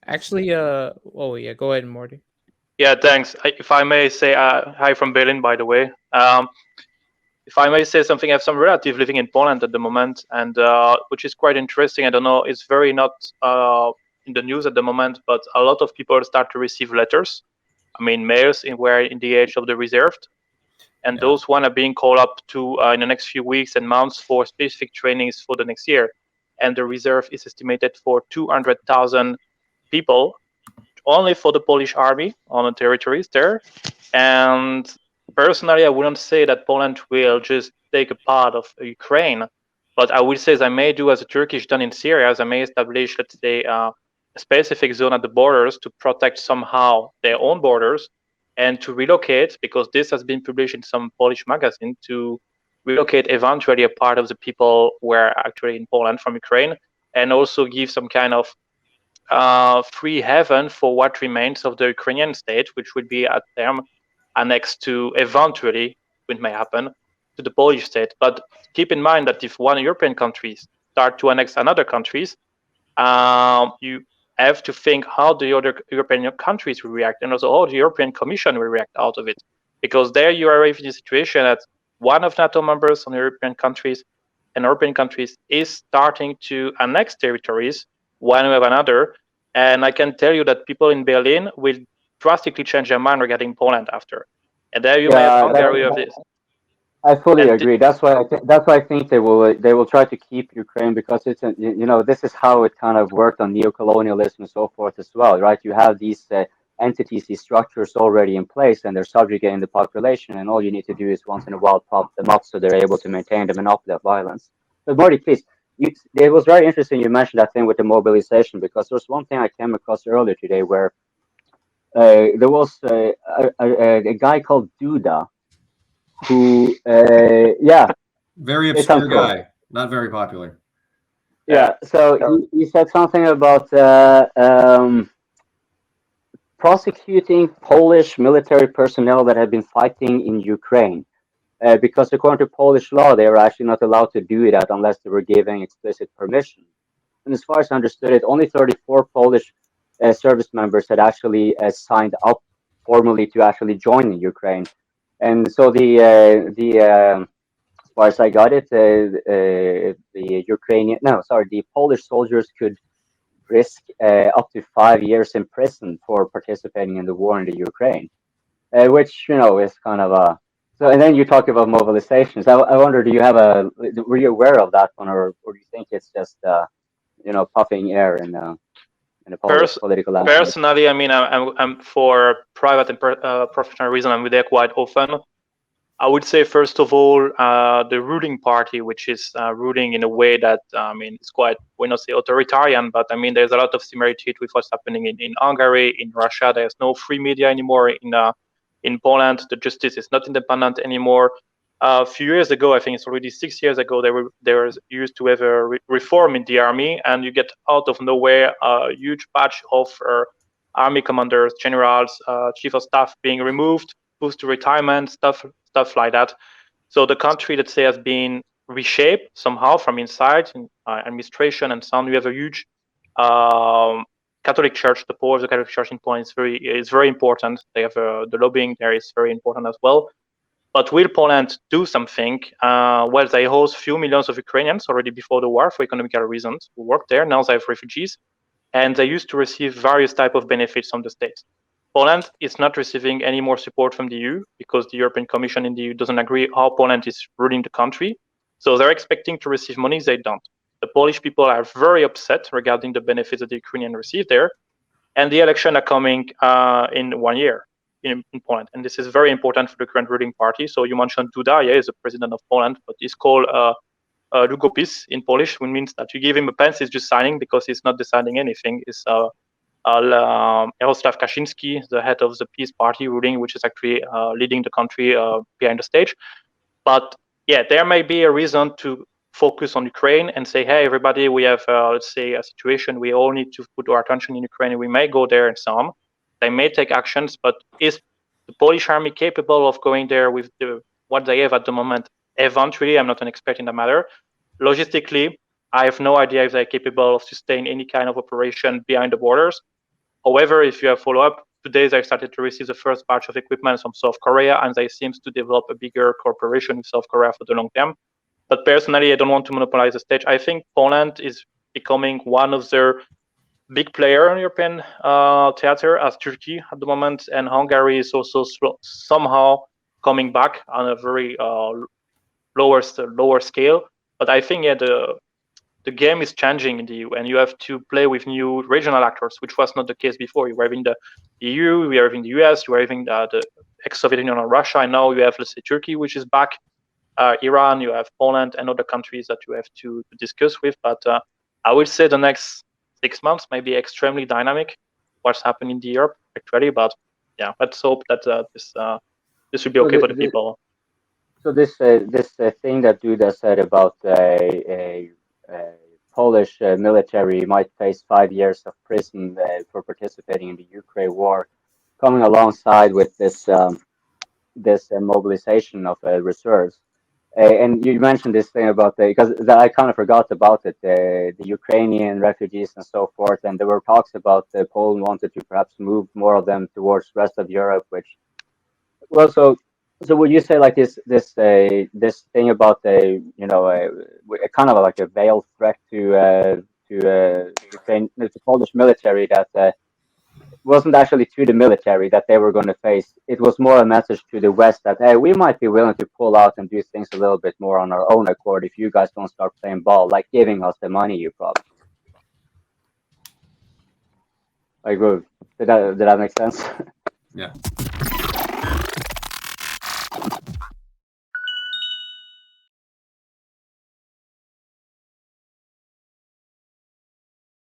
Actually, oh yeah, go ahead, Morty. Yeah, thanks. If I may say, hi from Berlin, by the way. If I may say something, I have some relative living in Poland at the moment, and which is quite interesting. I don't know, it's very not in the news at the moment, but a lot of people start to receive letters. I mean, mails where in the age of the reserved, and those one are being called up to in the next few weeks and months for specific trainings for the next year. And the reserve is estimated for 200,000 people only for the Polish army on the territories there. And personally, I wouldn't say that Poland will just take a part of Ukraine, but I would say as I may do as the Turkish done in Syria, as I may establish, let's say, a specific zone at the borders to protect somehow their own borders and to relocate, because this has been published in some Polish magazine, to relocate eventually a part of the people who are actually in Poland from Ukraine, and also give some kind of free haven for what remains of the Ukrainian state, which would be at term annexed to eventually, it may happen, to the Polish state. But keep in mind that if one European countries start to annex another countries, you have to think how the other European countries will react, and also how the European Commission will react out of it. Because there you are in the situation that one of NATO members on European countries and European countries is starting to annex territories one way or another. And I can tell you that people in Berlin will drastically change their mind regarding Poland after. And there you may have Hungary of this. I fully And agree. That's why I think they will try to keep Ukraine, because it's this is how it kind of worked on neocolonialism and so forth as well, right? You have these entities, these structures already in place, and they're subjugating the population, and all you need to do is once in a while prop them up so they're able to maintain the monopoly of violence. But Marty, please, it was very interesting you mentioned that thing with the mobilization, because there's one thing I came across earlier today where there was a guy called Duda who, yeah, Very it sounds obscure cool. guy, not very popular. Yeah, so he said something about prosecuting Polish military personnel that had been fighting in Ukraine, because according to Polish law, they were actually not allowed to do that unless they were given explicit permission. And as far as I understood it, only 34 Polish service members had actually signed up formally to actually join in Ukraine. And so as far as I got it, the Polish soldiers could risk up to 5 years in prison for participating in the war in the Ukraine, which is kind of a. So, and then you talk about mobilizations. I wonder, were you aware of that one, or do you think it's just puffing air in the political landscape? Personally, I mean, I'm for private and professional reason. I'm there quite often. I would say, first of all, the ruling party, which is ruling in a way that, I mean, it's quite, we not say authoritarian, but I mean, there's a lot of similarity with what's happening in Hungary, in Russia. There's no free media anymore in Poland. The justice is not independent anymore. A few years ago, I think it's already 6 years ago, there was used to have a reform in the army, and you get out of nowhere a huge batch of army commanders, generals, chief of staff being removed, pushed to retirement, stuff like that. So the country, let's say, has been reshaped somehow from inside, in administration and so on. We have a huge Catholic Church. The power of the Catholic Church in Poland is very important. They have the lobbying there is very important as well. But will Poland do something? Well, they host few millions of Ukrainians already before the war for economical reasons who work there. Now they have refugees, and they used to receive various type of benefits from the state. Poland is not receiving any more support from the EU because the European Commission in the EU doesn't agree how Poland is ruling the country. So they're expecting to receive money, they don't. The Polish people are very upset regarding the benefits that the Ukrainians receive there. And the election are coming in 1 year in Poland. And this is very important for the current ruling party. So you mentioned Duda, yeah, he's the president of Poland, but he's called Długopis in Polish, which means that you give him a pen, he's just signing because he's not deciding anything. It's Jarosław Kaczynski, the head of the Peace Party ruling, which is actually leading the country behind the stage. But yeah, there may be a reason to focus on Ukraine and say, hey, everybody, we have, let's say, a situation. We all need to put our attention in Ukraine. We may go there and so on. They may take actions, but is the Polish army capable of going there with what they have at the moment? Eventually, I'm not an expert in the matter. Logistically, I have no idea if they're capable of sustaining any kind of operation behind the borders. However, if you have follow-up, today they started to receive the first batch of equipment from South Korea, and they seem to develop a bigger cooperation with South Korea for the long term. But personally, I don't want to monopolize the stage. I think Poland is becoming one of their big player in European theater as Turkey at the moment, and Hungary is also somehow coming back on a very lower scale. But I think the game is changing in the EU, and you have to play with new regional actors, which was not the case before. You were having the EU, we are having the US, you were having the ex-Soviet Union and Russia, and now you have, let's say, Turkey, which is back, Iran, you have Poland, and other countries that you have to discuss with. But I would say the next 6 months may be extremely dynamic, what's happening in Europe, actually. But yeah, let's hope that this will be okay for the people. So this thing that Duda said about a Polish military might face 5 years of prison for participating in the Ukraine war, coming alongside with this mobilization of reserves. And you mentioned this thing about because I kind of forgot about it, the Ukrainian refugees and so forth, and there were talks about Poland wanted to perhaps move more of them towards the rest of Europe, which, well, so would you say like this thing about a kind of like a veiled threat to Ukraine, the Polish military that wasn't actually to the military that they were going to face. It was more a message to the West that, hey, we might be willing to pull out and do things a little bit more on our own accord if you guys don't start playing ball, like giving us the money you promised. Like, did that make sense? Yeah.